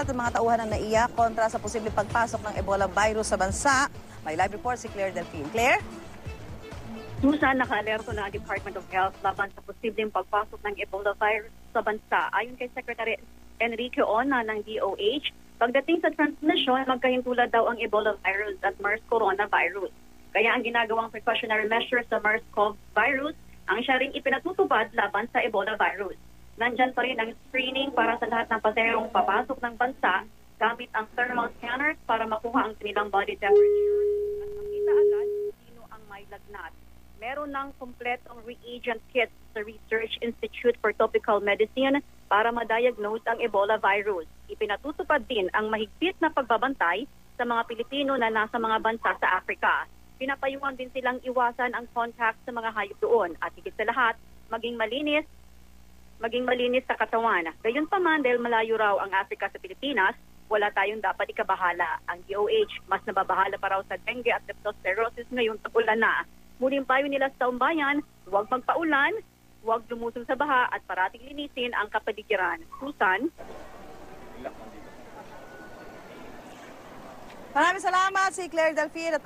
at ang mga tauhan ng NAIA kontra sa posibleng pagpasok ng Ebola virus sa bansa. May live report si Claire Delfin. Claire? Susan, naka-alerto na ang Department of Health laban sa posibleng pagpasok ng Ebola virus sa bansa. Ayon kay Secretary Enrique Ona ng DOH, pagdating sa transmission, magkahintulad daw ang Ebola virus at MERS coronavirus. Kaya ang ginagawang precautionary measures sa MERS-CoV virus ang siya rin ipinatutupad laban sa Ebola virus. Nandyan pa rin ang screening para sa lahat ng pasaherong papasok ng bansa gamit ang thermal scanners para makuha ang kanilang body temperature at makita agad sino ang may lagnat. Meron ng kompletong reagent kit sa Research Institute for Tropical Medicine para ma-diagnose ang Ebola virus. Ipinatutupad din ang mahigpit na pagbabantay sa mga Pilipino na nasa mga bansa sa Africa. Pinapayuhan din silang iwasan ang contact sa mga hayop doon at higit sa lahat, maging malinis sa katawan. Gayunpaman, dahil malayo raw ang Africa sa Pilipinas, wala tayong dapat ikabahala. Ang DOH, mas nababahala pa raw sa dengue at leptospirosis ngayon tag-ulan na. Muling payo nila sa taumbayan, huwag magpaulan, huwag lumusong sa baha at parating linisin ang kapaligiran. Susan? Maraming salamat si Claire Delfin at